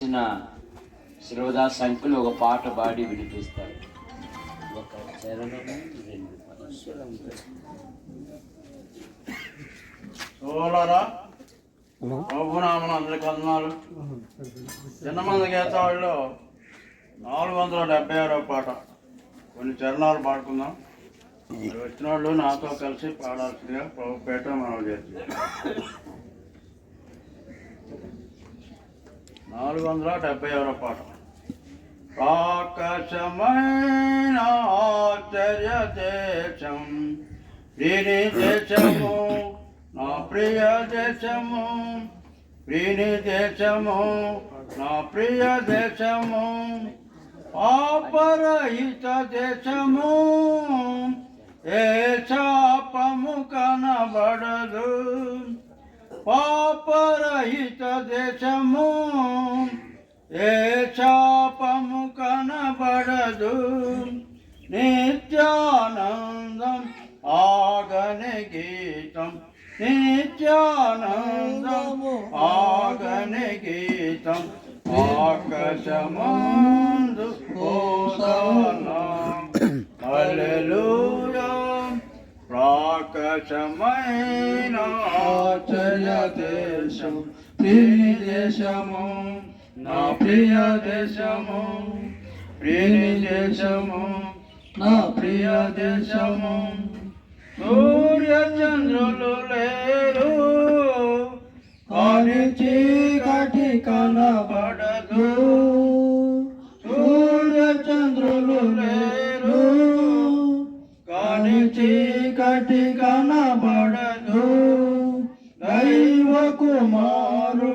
రోజున శిరోదాస్ అంకుల్ ఒక పాట పాడి వినిపిస్తారు. ఒక చరణము 2 పదములు. సోలరా ప్రభునామన అందరికి వందనాలు. చిన్నమంది గీతాల్లో 476వ పాట కొన్ని చరణాలు పాడుకుందాం. వచ్చిన వాళ్ళు నాతో కలిసి పాడాల్సిందిగా ప్రభుపేట మనం చేస్తాం. 476వ పాట. ఆకాశమైన ఆశ్చర్య దేశం ప్రియ దేశము, నా ప్రియ దేశము, ప్రియ దేశము, నా ప్రియ దేశము, పాపరహిత దేశము, ఏ శాపము కనబడదు. పాపరహిత దేశము, ఏ శాపము కనబడదు. నిత్యానందం ఆగని గీతం, నిత్యానందము ఆగని గీతం, ఆకాశమందు హోసానా హల్లెలూయా. ప్రాకాశమైన ఆశ్చర్య దేశం ప్రియ దేశము, నా ప్రియ దేశము, ప్రియ దేశము, నా ప్రియ దేశము. సూర్య చంద్రులు లేరు కానీ చీకటి కనబడదు. సూర్య చంద్రులు లేరు కానీ చీకటి కనబడదు. దైవ కుమారుడు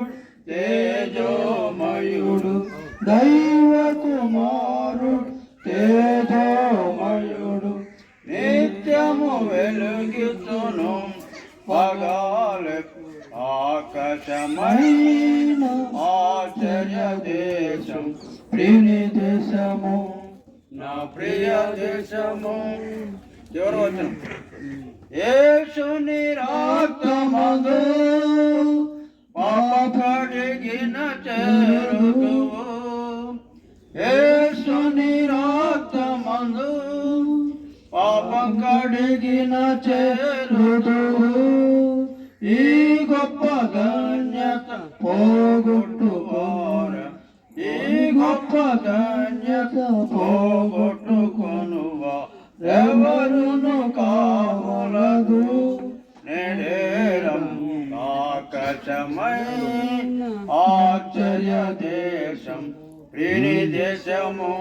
తేజోమయుడు, దైవ కుమారుడు తేజోమయుడు, నిత్యము వెలుగుతును పగాలకు. ఆకాశమైన ఆశ్చర్య దేశం ప్రియ దేశము, నా ప్రియ దేశము. ఎవరు వచ్చిన యేసుని రక్తమందు పాప కడిగిన చేరుదువు. యేసుని రక్తమందు పాప కడిగిన చేరుదువు. ఈ గొప్ప ధన్యత పోగొట్టుకోరా, ఈ గొప్ప ధన్యత పోగొట్టుకొనువా ఎవరును కావలదు. నేడేరం ఆకాశమైన ఆశ్చర్య దేశం ప్రియ దేశము,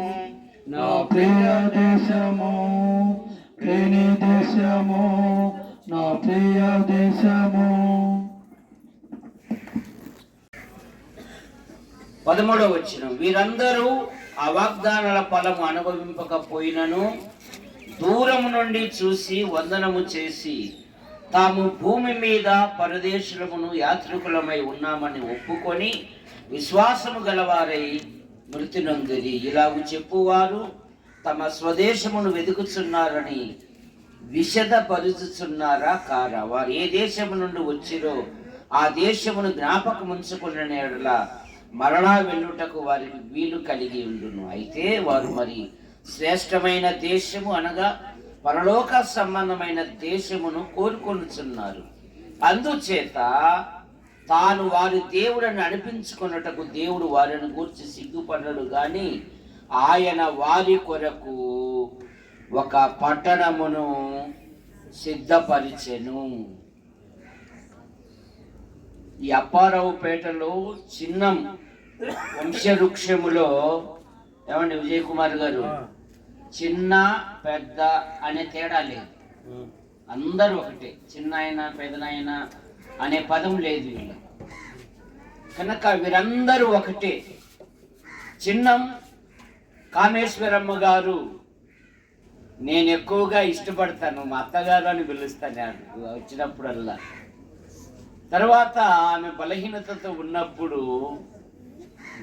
నా ప్రియ దేశము, ప్రియ దేశము, నా ప్రియ దేశము. 13వ వచనం. వీరందరూ ఆ వాగ్దానాల ఫలము అనుభవింపకపోయినను దూరము నుండి చూసి వందనము చేసి తాము భూమి మీద పరదేశులమును యాత్రికులమై ఉన్నామని ఒప్పుకొని విశ్వాసము గలవారై మృతి నొందిరి. ఇలాగు చెప్పువారు తమ స్వదేశమును వెతుకుచున్నారని విశదపరుచుచున్నారా కారా? వారు ఏ దేశము నుండి వచ్చిరో ఆ దేశమును జ్ఞాపకముంచుకున్న ఎడల మరలా వెళ్ళుటకు వారికి వీలు కలిగి ఉండును. అయితే వారు మరి శ్రేష్టమైన దేశము అనగా పరలోక సంబంధమైన దేశమును కోరుకొనుచున్నారు. అందుచేత తాను వారి దేవుడని అనిపించుకున్నటకు దేవుడు వారిని గూర్చి సిగ్గుపడడు గాని ఆయన వారి కొరకు ఒక పట్టణమును సిద్ధపరిచెను. ఈ అప్పారావుపేటలో చిన్న వంశవృక్షములో ఏమండి విజయ్ కుమార్ గారు, చిన్న పెద్ద అనే తేడా లేదు, అందరూ ఒకటే. చిన్నాయన పెద్దనాయన అనే పదం లేదు వీళ్ళు కనుక వీరందరూ ఒకటే. చిన్నం కామేశ్వరమ్మ గారు నేను ఎక్కువగా ఇష్టపడతాను, మా అత్తగారు అని పిలుస్తాను వచ్చినప్పుడల్లా. తర్వాత ఆమె బలహీనతతో ఉన్నప్పుడు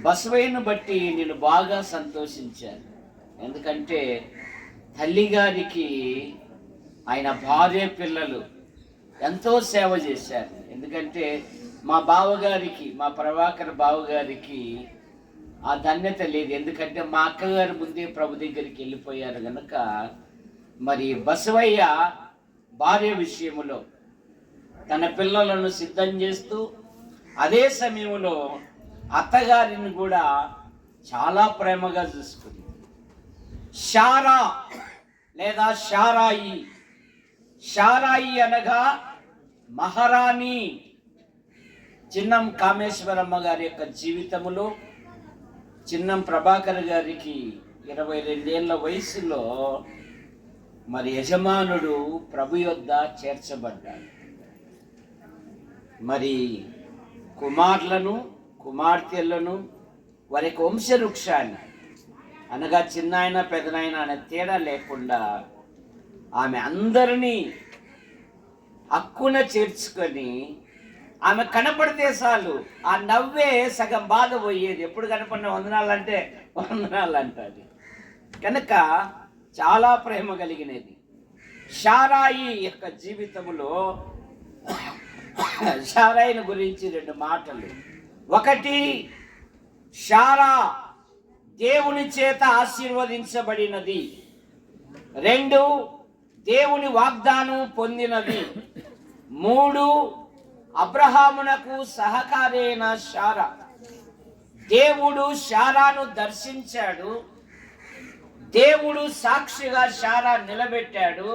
బసవయ్యను బట్టి నేను బాగా సంతోషించాను. ఎందుకంటే తల్లిగారికి ఆయన భార్య పిల్లలు ఎంతో సేవ చేశారు. ఎందుకంటే మా బావగారికి, మా ప్రభాకర్ బావగారికి ఆ ధన్యత లేదు. ఎందుకంటే మా అక్కగారు ముందే ప్రభు దగ్గరికి వెళ్ళిపోయారు కనుక. మరి బసవయ్య భార్య విషయములో తన పిల్లలను సిద్ధం చేస్తూ అదే సమయంలో అత్తగారిని కూడా చాలా ప్రేమగా చూసుకుంది. షారా లేదా షారాయి, షారాయి అనగా మహారాణి. చిన్నం కామేశ్వరమ్మ గారి యొక్క జీవితములో చిన్నం ప్రభాకర్ గారికి 22 ఏళ్ల వయసులో మరి యజమానుడు ప్రభు యొద్ద చేర్చబడ్డాడు. మరి కుమారులను కుమార్తెలను వారి యొక్క వంశవృక్షాన్ని అనగా చిన్నాయన పెదనాయన అనే తేడా లేకుండా ఆమె అందరినీ హక్కున చేర్చుకొని ఆమె కనపడితే చాలు ఆ నవ్వే సగం బాధ పోయేది. ఎప్పుడు కనపడిన వందనాలంటే వందనాలు అంటది కనుక చాలా ప్రేమ కలిగినది. షారాయి యొక్క జీవితంలో షారాయిని గురించి 2 మాటలు. ఒకటి, షారా దేవుని చేత ఆశీర్వదించబడినది. 2, దేవుని వాగ్దానం పొందినది. 3, అబ్రహామునకు సహకారైన షారా. దేవుడు షారాను దర్శించాడు. దేవుడు సాక్షిగా షారా నిలబెట్టాడు.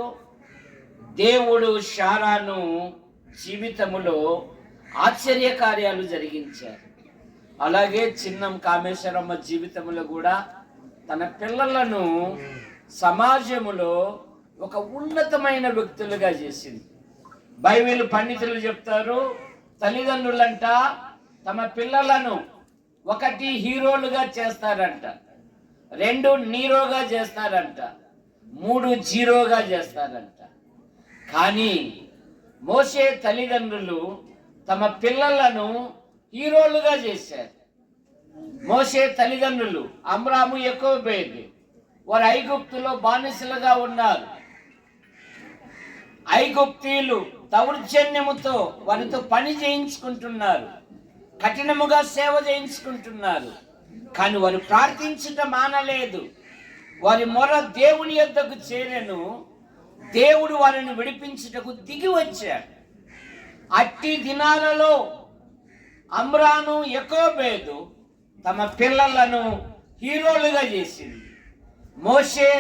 దేవుడు షారాను జీవితములో ఆశ్చర్యకార్యాలు జరిగించారు. అలాగే చిన్నం కామేశ్వరమ్మ జీవితంలో కూడా తన పిల్లలను సమాజములో ఒక ఉన్నతమైన వ్యక్తులుగా చేసింది. బైబిల్ పండితులు చెప్తారు, తల్లిదండ్రులంట తమ పిల్లలను 1 హీరోలుగా చేస్తారంట, 2 నీరోగా చేస్తారంట, 3 జీరోగా చేస్తారంట. కానీ మోషే తల్లిదండ్రులు తమ పిల్లలను హీరోలుగా చేశారు. మోషే తల్లిదండ్రులు అమ్రాము యోకోబేదు వారు ఐగుప్తులో బానిసలుగా ఉన్నారు. ఐగుప్తీయులు దౌర్జన్యముతో వారితో పని చేయించుకుంటున్నారు, కఠినముగా సేవ చేయించుకుంటున్నారు. కానీ వారు ప్రార్థించుట మానలేదు. వారి మొర దేవుని యొద్దకు చేరెను. దేవుడు వారిని విడిపించుటకు దిగి వచ్చాడు. అట్టి దినాలలో అమ్రాను యోకోబేదు తమ పిల్లలను హీరోలుగా చేసింది. మోషే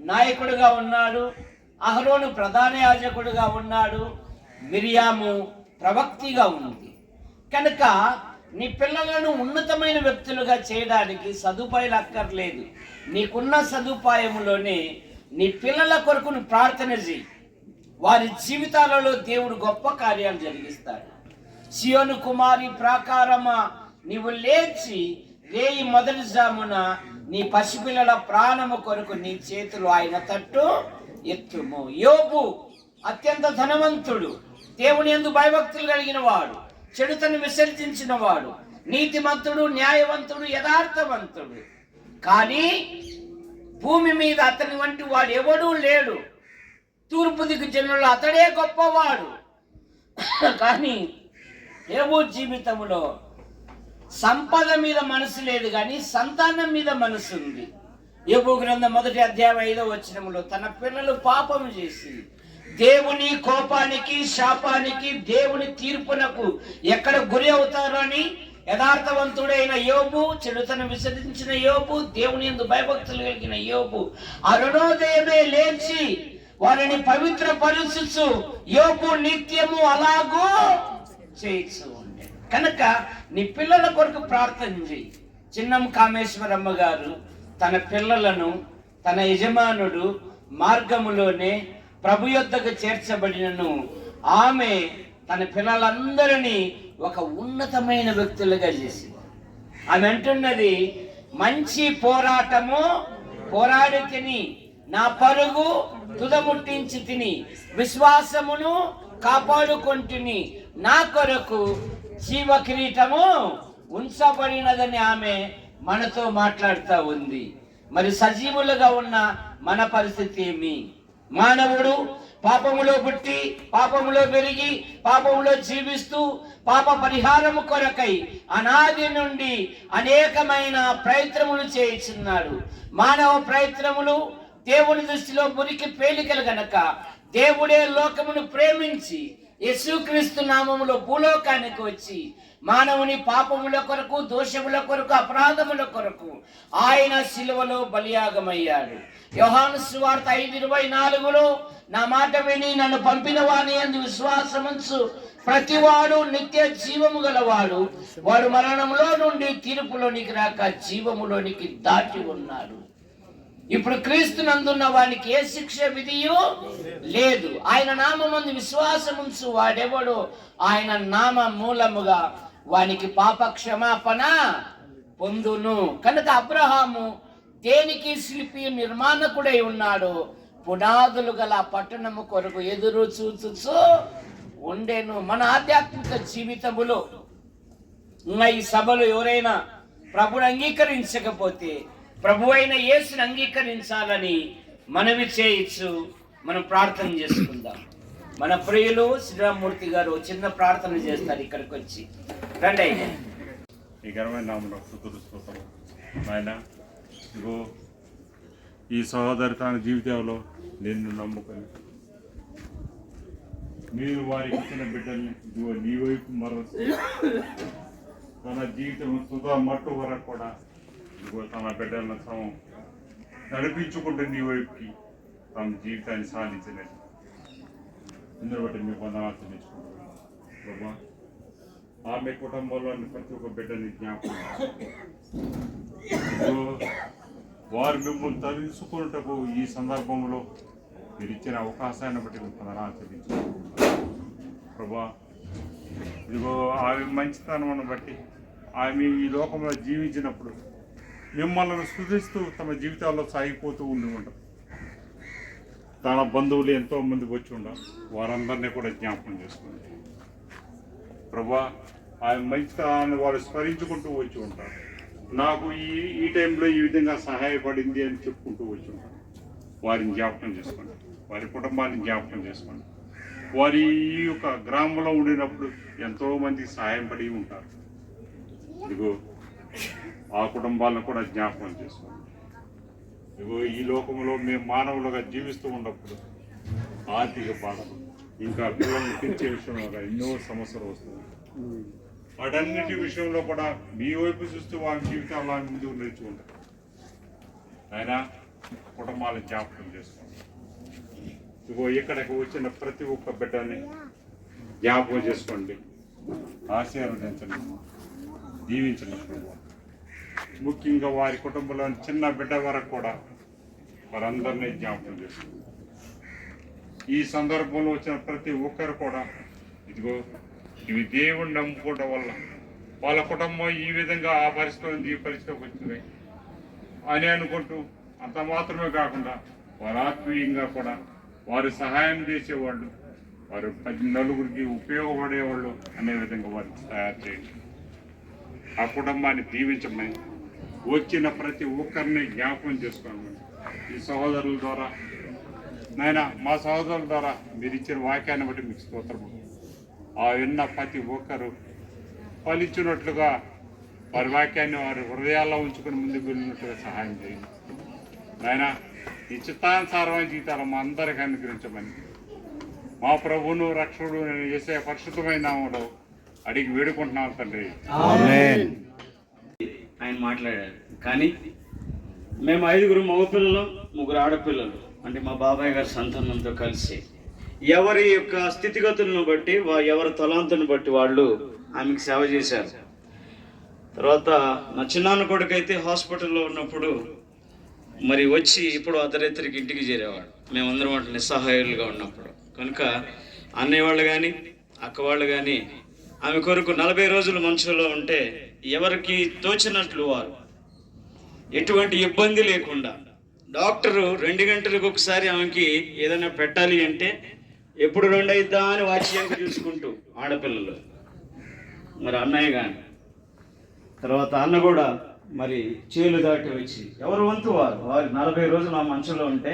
నాయకుడుగా ఉన్నాడు, అహరోను ప్రధాన యాజకుడుగా ఉన్నాడు, మిరియాము ప్రవక్తిగా ఉంది. కనుక నీ పిల్లలను ఉన్నతమైన వ్యక్తులుగా చేయడానికి సదుపాయాలు అక్కర్లేదు. నీకున్న సదుపాయములోనే నీ పిల్లల కొరకు నువ్వు ప్రార్థన చేయి. వారి జీవితాలలో దేవుడు గొప్ప కార్యాలు జరిగిస్తాడు. సియోను కుమారి ప్రాకారమా, నీవు లేచి రేయి మొదటి జామున నీ పసిపిల్లల ప్రాణము కొరకు నీ చేతులు ఆయన తట్టు ఎత్తుము. యోబు అత్యంత ధనవంతుడు, దేవుని యందు భయభక్తులు కలిగిన వాడు, చెడుతను విసర్జించిన వాడు, నీతిమంతుడు, న్యాయవంతుడు, యథార్థవంతుడు. కానీ భూమి మీద అతని వంటి వాడు ఎవడూ లేడు. తూర్పు దిక్కు జనులు అతడే గొప్పవాడు. కానీ యోబు జీవితంలో సంపద మీద మనసు లేదు, కానీ సంతానం మీద మనసు ఉంది. యోబు గ్రంథం 1వ అధ్యాయం 5వ వచనములో తన పిల్లలు పాపము చేసి దేవుని కోపానికి, శాపానికి, దేవుని తీర్పునకు ఎక్కడ గురి అవుతారో అని యథార్థవంతుడైన యోబు, చెడుతను విసర్జించిన యోబు, దేవుని యందు భయభక్తులు కలిగిన యోబు అరుణోదయమే లేచి వారిని పవిత్రపరుచు యోబు నిత్యము అలాగూ చేయిస్తూ ఉండే. కనుక నీ పిల్లల కొరకు ప్రార్థన చేయి. చిన్నం కామేశ్వరమ్మ గారు తన పిల్లలను తన యజమానుడు మార్గములోనే ప్రభు యొద్దకు చేర్చబడినను ఆమె తన పిల్లలందరినీ ఒక ఉన్నతమైన వ్యక్తులుగా చేసింది. ఆమె అంటున్నది, మంచి పోరాటము పోరాడి తిని, నా పరుగు తుదముట్టించి తిని, విశ్వాసమును కాపాడుకొంటిని, నా కొరకు జీవ కిరీటము ఉంచబడినదని ఆమె మనతో మాట్లాడుతూ ఉంది. మరి సజీవులుగా ఉన్న మన పరిస్థితి ఏమి? మానవుడు పాపములో పుట్టి పాపములో పెరిగి పాపములో జీవిస్తూ పాప పరిహారము కొరకై అనాది నుండి అనేకమైన ప్రయత్నములు చేయుచున్నాడు. మానవ ప్రయత్నములు దేవుని దృష్టిలో మురికి పేలికలు గనక దేవుడే లోకమును ప్రేమించి యేసుక్రీస్తు నామములో భూలోకానికి వచ్చి మానవుని పాపముల కొరకు, దోషముల కొరకు, అపరాధముల కొరకు ఆయన శిలువలో బలియాగమయ్యాడు. యోహాను సువార్త 5:24 నా మాట విని నన్ను పంపిన వాని యందు విశ్వాసముంచు ప్రతివాడు నిత్య జీవము గలవాడు, వాడు మరణంలో నుండి తీర్పులోనికి రాక జీవములోనికి దాటి ఉన్నాడు. ఇప్పుడు క్రీస్తు నందున్న వానికి ఏ శిక్ష విధియో లేదు. ఆయన నామమందు విశ్వాసముంచు వాడెవడో ఆయన నామ మూలముగా వానికి పాప క్షమాపణ పొందును. కనుక అబ్రహాము దేనికి శిల్పి నిర్మాణకుడై ఉన్నాడు? పునాదులు గల పట్టణము కొరకు ఎదురు చూచుచు ఉండేను. మన ఆధ్యాత్మిక జీవితములో ఈ సభలో ఎవరైనా ప్రభుని అంగీకరించకపోతే ప్రభు అయిన యేసుని అంగీకరించాలని మనవి చేయొచ్చు. మనం ప్రార్థన చేసుకుందాం. మన ప్రియులు శ్రీరామూర్తి గారు చిన్న ప్రార్థన చేస్తారు. ఇక్కడికి వచ్చి రండి. ఈ ఘనమైన నామములో స్తుతులు స్తోత్రములు నాయనా. ఇగో ఈ సహోదరి తన జీవితంలో నిన్ను నమ్ముకొని మీరు వారికి ఇచ్చిన బిడ్డల్ని ఇదిగో నీ వైపు మరొచ్చు తన జీవితం తుదా మట్టు వరకు కూడా ఇదిగో తన బిడ్డలను నడిపించుకుంటూ నీ వైపుకి తమ జీవితాన్ని సాధించలేదు. ఇందులో బట్టి మీ వందనాలు చెల్లించుకుంటున్నాను బాబా. ఆమె కుటుంబంలోని ప్రతి ఒక్క బిడ్డని జ్ఞాపకం వారు మిమ్మల్ని తెలుసుకున్నటకు ఈ సందర్భంలో మీరు ఇచ్చిన అవకాశాన్ని బట్టి మీకు వందనాలు చెల్లించుకుంటున్నాను ప్రభా. ఇదిగో ఆమె మంచితనం బట్టి ఆమె ఈ లోకంలో జీవించినప్పుడు మిమ్మల్ని స్తుతిస్తూ తమ జీవితాల్లో సాగిపోతూ ఉండి ఉంటారు. తన బంధువులు ఎంతోమంది వచ్చి ఉండాలి, వారందరినీ కూడా జ్ఞాపకం చేసుకోండి ప్రభా. ఆయన మంచితనాన్ని వారు స్మరించుకుంటూ వచ్చి ఉంటారు. నాకు ఈ టైంలో ఈ విధంగా సహాయపడింది అని చెప్పుకుంటూ వచ్చి ఉంటారు. వారిని జ్ఞాపకం చేసుకోండి, వారి కుటుంబాన్ని జ్ఞాపకం చేసుకోండి. వారి ఈ యొక్క గ్రామంలో ఉండినప్పుడు ఎంతోమందికి సహాయం పడి ఉంటారు. ఇదిగో ఆ కుటుంబాలను కూడా జ్ఞాపకం చేసుకోండి. ఇదిగో ఈ లోకంలో మేము మానవులుగా జీవిస్తూ ఉన్నప్పుడు ఆర్థిక బాధలు, ఇంకా పిల్లల్ని పెంచే విషయంలో ఎన్నో సమస్యలు వస్తున్నాయి. వాటన్నిటి విషయంలో కూడా మీ వైపు చూస్తూ వారి జీవితాల్లో ముందుకు నేర్చుకుంటారు. ఆయన కుటుంబాలను జ్ఞాపకం చేసుకోండి. ఇదిగో ఇక్కడికి వచ్చిన ప్రతి ఒక్క బిడ్డని జ్ఞాపకం చేసుకోండి, ఆశీర్వదించండి, దీవించండి. ముఖ్యంగా వారి కుటుంబంలోని చిన్న బిడ్డ వరకు కూడా వారందరినీ జ్ఞాపకం చేసుకోండి. ఈ సందర్భంలో వచ్చిన ప్రతి ఒక్కరు కూడా ఇదిగో ఇవి దేవుణ్ణి నమ్ముకోవడం వల్ల వాళ్ళ కుటుంబం ఈ విధంగా ఆ పరిస్థితి ఈ పరిస్థితికి వచ్చింది అని అనుకుంటూ అంత మాత్రమే కాకుండా వారు ఆత్మీయంగా కూడా వారు సహాయం చేసేవాళ్ళు, వారు 10 నలుగురికి ఉపయోగపడేవాళ్ళు అనే విధంగా వారికి తయారు చేయండి. ఆ కుటుంబాన్ని దీవించమని వచ్చిన ప్రతి ఒక్కరిని జ్ఞాపకం చేసుకోండి. ఈ సహోదరుల ద్వారా నాయన, మా సహోదరుల ద్వారా మీరు ఇచ్చిన వాక్యాన్ని బట్టి మీకు స్తోత్రము. ఆ విన్న ప్రతి ఒక్కరు ఫలించినట్లుగా వారి వాక్యాన్ని వారి హృదయాల్లో ఉంచుకుని ముందుకు వెళ్ళినట్లుగా సహాయం చేయండి నాయన. ఈ చిత్తానుసారమైన జీవితాలు మా అందరికీ అనుగ్రహించమని మా ప్రభువును రక్షకుడు యేసయ్య పరిశుద్ధమైన నామములో అడిగి వేడుకుంటున్నాను తండ్రి. ఆయన మాట్లాడారు. కానీ మేము 5 మగపిల్లలు, 3 ఆడపిల్లలు, అంటే మా బాబాయ్ గారి సంతానంతో కలిసి ఎవరి యొక్క స్థితిగతులను బట్టి ఎవరి తలాంతుని బట్టి వాళ్ళు ఆమెకు సేవ చేశారు. తర్వాత నా చిన్నాన్న కొడుకైతే హాస్పిటల్లో ఉన్నప్పుడు మరి వచ్చి ఇప్పుడు అర్ధరాత్రికి ఇంటికి చేరేవాడు. మేమందరం వాటి నిస్సహాయాలుగా ఉన్నప్పుడు కనుక అన్నయ్య వాళ్ళు కానీ అక్క వాళ్ళు కానీ ఆమె కొరకు 40 రోజులు మంచంలో ఉంటే ఎవరికి తోచినట్లు వారు ఎటువంటి ఇబ్బంది లేకుండా డాక్టరు 2 గంటలకు ఒకసారి ఆమెకి ఏదైనా పెట్టాలి అంటే ఎప్పుడు 2 అయిద్దా అని వాచ్యంగా చూసుకుంటూ ఆడపిల్లలు మరి అన్నయ్య కానీ తర్వాత అన్న కూడా మరి చేలు దాటి వచ్చి ఎవరు వంతు వారు 40 రోజులు ఆ మంచంలో ఉంటే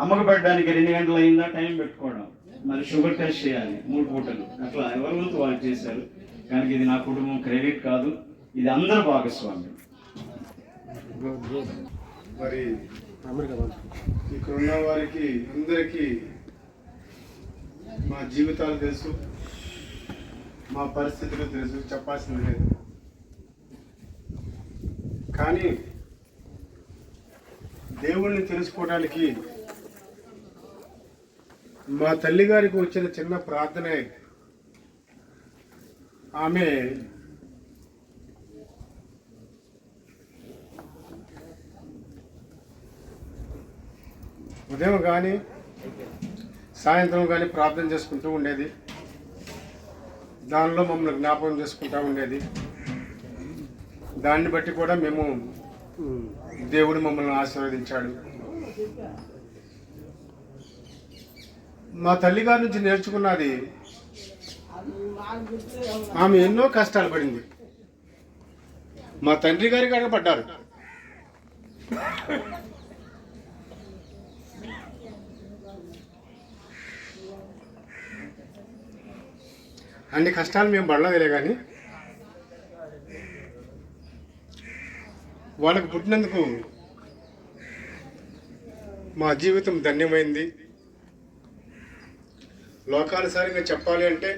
అమ్మకు పెట్టడానికి 2 గంటలు అయిందా టైం పెట్టుకోవడం, మరి షుగర్ టెస్ట్ చేయాలి 3 పూటలు, అట్లా ఎవరి వంతు వాళ్ళు చేశారు. కనుక ఇది నా కుటుంబం క్రెడిట్ కాదు, ఇది అందరూ భాగస్వామ్యం. మరి ఇక్కడ ఉన్న వారికి అందరికీ మా జీవితాలు తెలుసు, మా పరిస్థితులు తెలుసు, చెప్పాల్సింది లేదు. కానీ దేవుణ్ణి తెలుసుకోవడానికి మా తల్లి గారికి వచ్చిన చిన్న ప్రార్థనే. ఆమె ఉదయం కానీ సాయంత్రం కానీ ప్రార్థన చేసుకుంటూ ఉండేది. దానిలో మమ్మల్ని జ్ఞాపకం చేసుకుంటూ ఉండేది. దాన్ని బట్టి కూడా మేము దేవుడు మమ్మల్ని ఆశీర్వదించాడు. మా తల్లిగారి నుంచి నేర్చుకున్నది, ఆమె ఎన్నో కష్టాలు పడింది. మా తండ్రి గారి కాడ పడ్డారు. అన్ని కష్టాలు మేము పడలేదులే, కానీ వాళ్ళకు పుట్టినందుకు మా జీవితం ధన్యమైంది. లోకానుసారంగా చెప్పాలి అంటే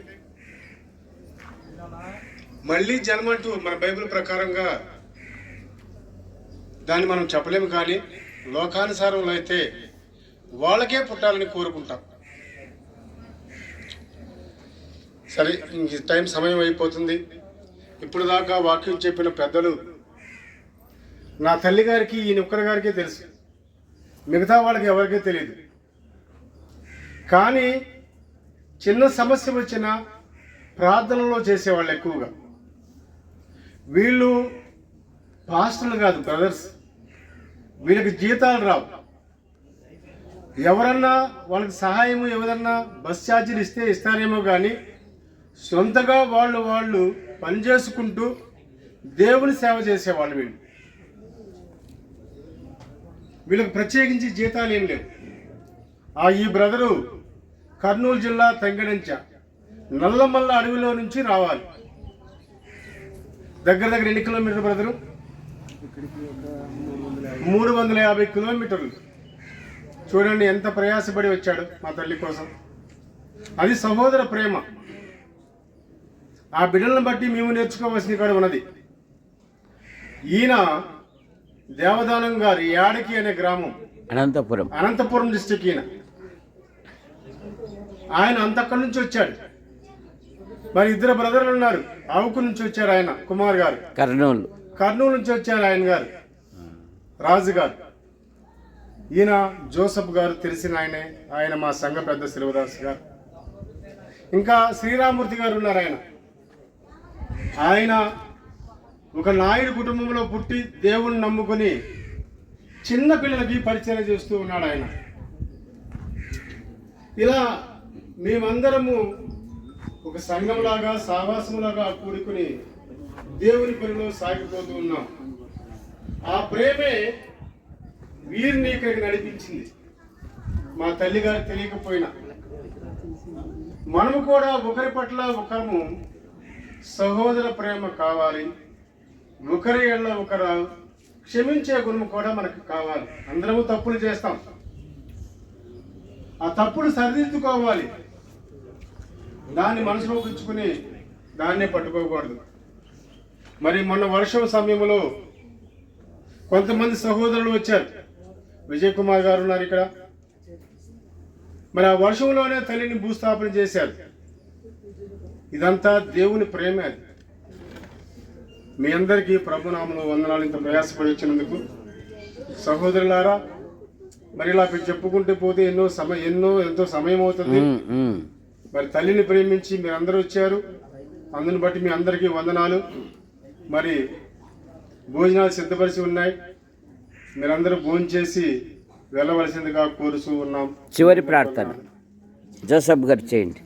మళ్ళీ జన్మ అంటూ మన బైబిల్ ప్రకారంగా దాన్ని మనం చెప్పలేము. కానీ లోకానుసారంలో అయితే వాళ్ళకే పుట్టాలని కోరుకుంటాం. సరే, ఇంక టైం సమయం అయిపోతుంది. ఇప్పుడు దాకా వాక్యం చెప్పిన పెద్దలు నా తల్లి గారికి ఈయన ఒక్కరి గారికే తెలుసు, మిగతా వాళ్ళకి ఎవరికీ తెలియదు. కానీ చిన్న సమస్య వచ్చిన ప్రార్థనలో చేసేవాళ్ళు ఎక్కువగా. వీళ్ళు పాస్టర్లు కాదు, బ్రదర్స్. వీళ్ళకి జీతాలు రావు. ఎవరన్నా వాళ్ళకి సహాయము, ఎవరన్నా బస్ ఛార్జీలు ఇస్తారేమో, కానీ సొంతగా వాళ్ళు పనిచేసుకుంటూ దేవుని సేవ చేసేవాళ్ళు. వీళ్ళకి ప్రత్యేకించి జీతాలు ఏం లేవు. ఈ బ్రదరు కర్నూలు జిల్లా తెంగడంచ నల్లమల్ల అడవిలో నుంచి రావాలి. దగ్గర 2 కిలోమీటర్లు బ్రదరు, 350 కిలోమీటర్లు. చూడండి ఎంత ప్రయాసపడి వచ్చాడు మా తల్లి కోసం. అది సహోదర ప్రేమ. ఆ బిడ్డలను బట్టి మేము నేర్చుకోవాల్సింది కూడా ఉన్నది. ఈయన దేవదానం గారు యాడకి అనే గ్రామం, అనంతపురం డిస్టిక్. ఆయన అంతక్కడి నుంచి వచ్చాడు. మరి 2 బ్రదర్లు ఉన్నారు. ఆవుకు నుంచి వచ్చారు ఆయన, కుమార్ గారు. కర్నూలు నుంచి వచ్చారు ఆయన గారు, రాజు గారు. ఈయన జోసఫ్ గారు, తెలిసిన ఆయన మా సంఘ పెద్ద శ్రీవదాస్ గారు. ఇంకా శ్రీరామూర్తి గారు ఉన్నారు. ఆయన ఒక నాయుడు కుటుంబంలో పుట్టి దేవుణ్ణి నమ్ముకొని చిన్న పిల్లలకి పరిచయం చేస్తూ ఉన్నాడు ఆయన. ఇలా మేమందరము ఒక సంఘంలాగా, సావాసంలాగా కూడుకుని దేవుని పనిలో సాగిపోతూ ఉన్నాం. ఆ ప్రేమే వీరిని ఇక్కడికి నడిపించింది. మా తల్లి గారు తెలియకపోయినా మనము కూడా ఒకరి పట్ల ఒకరము సహోదర ప్రేమ కావాలి. ఒకరి ఎడల ఒకరు క్షమించే గుణం కూడా మనకు కావాలి. అందరము తప్పులు చేస్తాం, ఆ తప్పులు సరిదిద్దుకోవాలి. దాన్ని మనసులోకి ఉంచుకుని దాన్నే పట్టుకోకూడదు. మరి మొన్న వర్షం సమయంలో కొంతమంది సహోదరులు వచ్చారు. విజయ్ కుమార్ గారు ఉన్నారు ఇక్కడ. మరి ఆ వర్షంలోనే తల్లిని భూస్థాపన చేశారు. ఇదంతా దేవుని ప్రేమే. అది మీ అందరికీ ప్రభునామములో వందనాలు. ఇంత ప్రయాసపడి వచ్చినందుకు సహోదరులారా, మరి ఇలా చెప్పుకుంటూ పోతే ఎంతో సమయం అవుతుంది. మరి తల్లిని ప్రేమించి మీరు అందరూ వచ్చారు. అందుని బట్టి మీ అందరికీ వందనాలు. మరి భోజనాలు సిద్ధపరిచి ఉన్నాయి. మీరందరూ భోజనం చేసి వెళ్ళవలసిందిగా కోరుతూ ఉన్నాం. చివరి ప్రార్థన జోసఫ్ గారు చేయండి.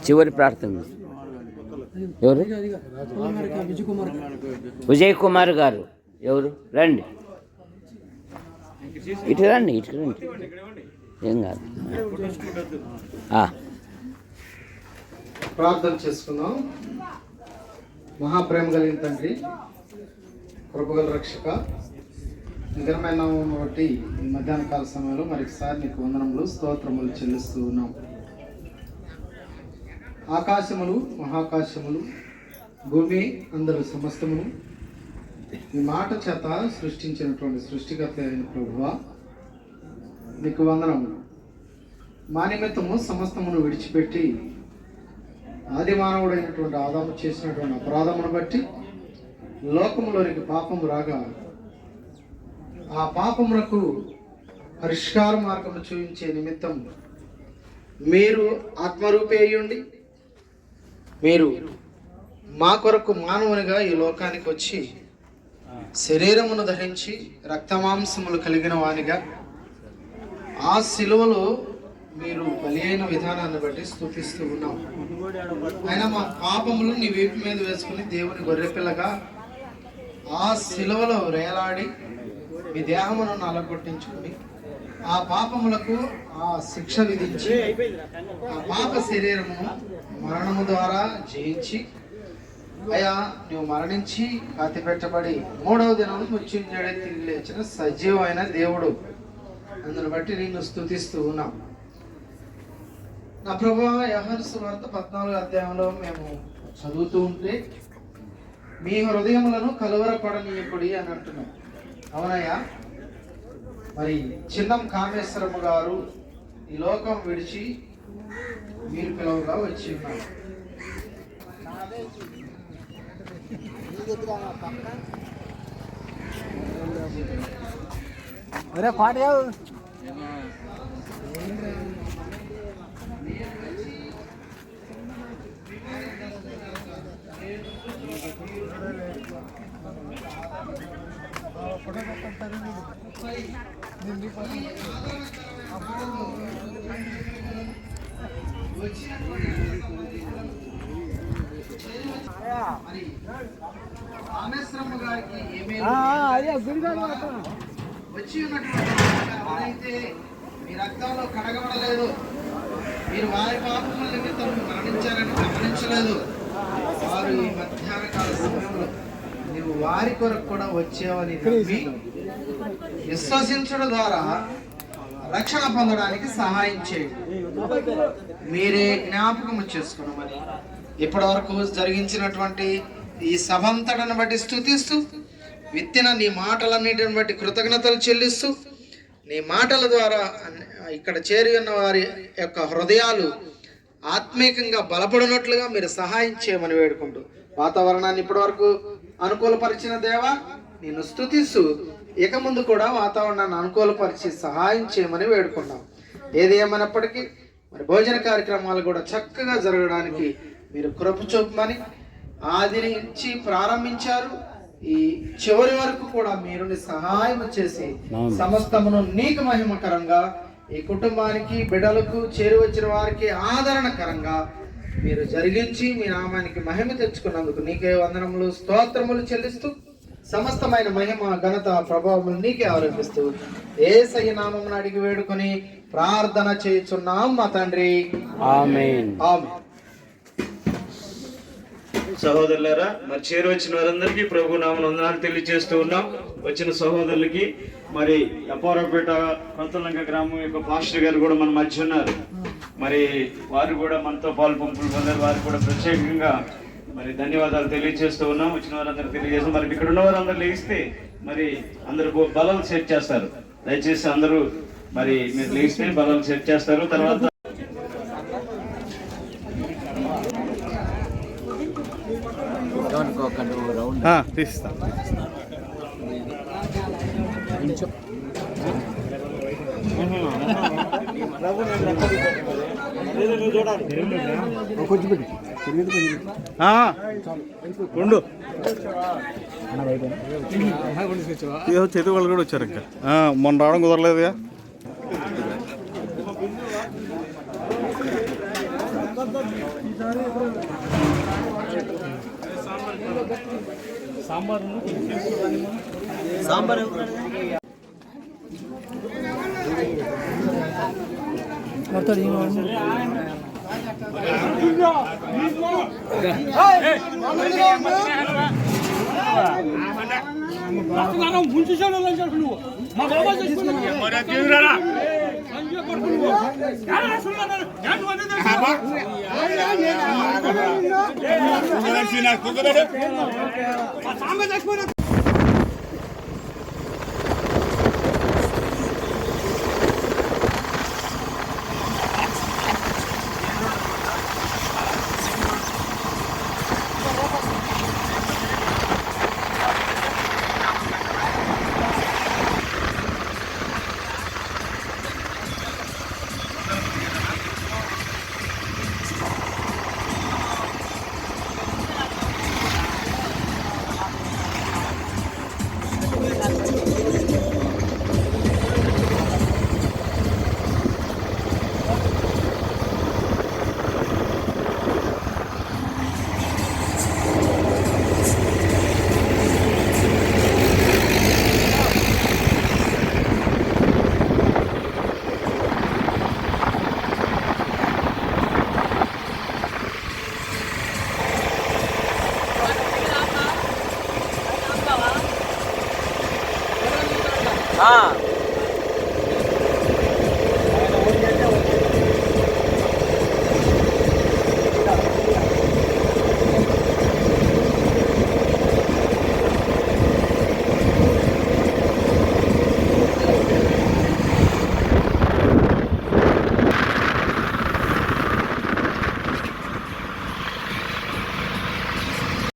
చివరి ప్రార్థన ఎవరు? విజయ్ కుమార్ గారు. ఎవరు? రండి. ఇటు రండి, ఇటు రండి, ఏం కాదు. ప్రార్థన చేసుకుందాం. మహాప్రేమ కలిగిన తండ్రి, కృపగల రక్షక, నిజమైన బట్టి ఈ మధ్యాహ్న కాల సమయంలో మరొకసారి నీకు వందనములు స్తోత్రములు చెల్లిస్తూ ఉన్నాం. ఆకాశములు మహాకాశములు భూమి అందరూ సమస్తమును ఈ మాట చేత సృష్టించినటువంటి సృష్టికర్త అయిన ప్రభువా నీకు వందనములు. మా నిమిత్తము సమస్తమును విడిచిపెట్టి ఆది మానవుడైనటువంటి ఆదాము చేసినటువంటి అపరాధమును బట్టి లోకములోనికి పాపము రాగా ఆ పాపములకు పరిష్కార మార్గము చూపించే నిమిత్తం మీరు ఆత్మరూపే అయ్యుండి మీరు మా కొరకు మానవునిగా ఈ లోకానికి వచ్చి శరీరమును ధరించి రక్తమాంసములు కలిగిన వానిగా ఆ శిలువలో మీరు బలైన విధానాన్ని బట్టి స్తుతిస్తూ ఉన్నాం. ఆయన మా పాపములు నీ వీపు మీద వేసుకుని దేవుని గొర్రెపిల్లగా ఆ శిలువలో వేలాడి మీ దేహమును నలగొట్టించుకుని ఆ పాపములకు ఆ శిక్ష విధించి ఆ పాప శరీరము మరణము ద్వారా జయించి అయా నువ్వు మరణించి కాతి పెట్టబడి 3వ దినం మృత్యుంజయుడై తిరిగి లేచిన సజీవమైన దేవుడు. అందును బట్టి నిన్ను స్తుతిస్తూ ఉన్నాం. నా ప్రభువా, యోహాను సువార్త 14వ అధ్యాయంలో మేము చదువుతూ ఉంటే మీ హృదయములను కలవరపడనీయకుడి అని అంటున్నాం. అవునయ్యా, మరి చిన్నం కామేశ్వరమ్మ గారు ఈ లోకం విడిచి మీరు పిలువగా వచ్చి ఉన్నారు. రామేశ్వరమ్మ గారికి వచ్చి ఉన్నటువంటి ఎవరైతే మీ రక్తంలో కడగబడలేదు, మీరు వారి పాపముల నిమిత్తం మరణించారని గమనించలేదు, వారు ఈ మధ్యాహ్న కాల సమయంలో నీవు వారి కొరకు కూడా వచ్చేవని నమ్మి విశ్వసించడం ద్వారా రక్షణ పొందడానికి సహాయం చేయండి. మీరే జ్ఞాపకం చేసుకున్నామని ఇప్పటి వరకు జరిగించినటువంటి ఈ సభంతటను బట్టి స్తుతిస్తూ, విత్తిన నీ మాటలన్నిటిని బట్టి కృతజ్ఞతలు చెల్లిస్తూ, నీ మాటల ద్వారా ఇక్కడ చేరి ఉన్న వారి యొక్క హృదయాలు ఆత్మీయంగా బలపడినట్లుగా మీరు సహాయం చేయమని వేడుకుంటూ, వాతావరణాన్ని ఇప్పటి వరకు అనుకూలపరిచిన దేవా నేను స్తుతిస్తూ, ఇక ముందు కూడా వాతావరణాన్ని అనుకూలపరిచి సహాయం చేయమని వేడుకున్నాం. ఏది ఏమైనప్పటికీ మరి భోజన కార్యక్రమాలు కూడా చక్కగా జరగడానికి మీరు కృప చూపమని, ఆది నుంచి ప్రారంభించారు ఈ చివరి వరకు కూడా మీరు సహాయం చేసి సమస్తమును నీకు మహిమకరంగా ఈ కుటుంబానికి బిడ్డలకు చేరి వచ్చిన వారికి ఆదరణకరంగా మీరు జరిగించి మీ నామానికి మహిమ తెచ్చుకున్నందుకు నీకే వందనములు స్తోత్రములు చెల్లిస్తూ, సమస్తమైన మహిమ ఘనత ప్రభావములు నీకే ఆరోపిస్తూ యేసయ్య నామమున అడిగి వేడుకొని ప్రార్థన చేయుచున్నాం మా తండ్రి, ఆమేన్. ఆమేన్. సహోదరులారా, మరి చేరి వచ్చిన వారందరికీ ప్రభు నామమున వందనాలు తెలియజేస్తూ ఉన్నాం. వచ్చిన సహోదరులకి మరి అప్పారావుపేట కొత్తలంక గ్రామం యొక్క పాస్టర్ గారు కూడా మన మధ్య ఉన్నారు. మరి వారు కూడా మనతో పాలు పంపులు పొందారు. వారు కూడా ప్రత్యేకంగా మరి ధన్యవాదాలు తెలియజేస్తూ ఉన్నాం. వచ్చిన వారందరూ తెలియజేస్తాం. మరి ఇక్కడ ఉన్న వారందరూ లేస్తే మరి అందరూ బలాలు సెట్ చేస్తారు. దయచేసి అందరూ మరి మీరు లేస్తే బలాలు సెట్ చేస్తారు. తర్వాత తీస్తా ఉండు చేతి వాళ్ళు కూడా వచ్చారు. ఇంకా మొన్న రావడం కుదరలేదుగా. సాంబార్ ఆ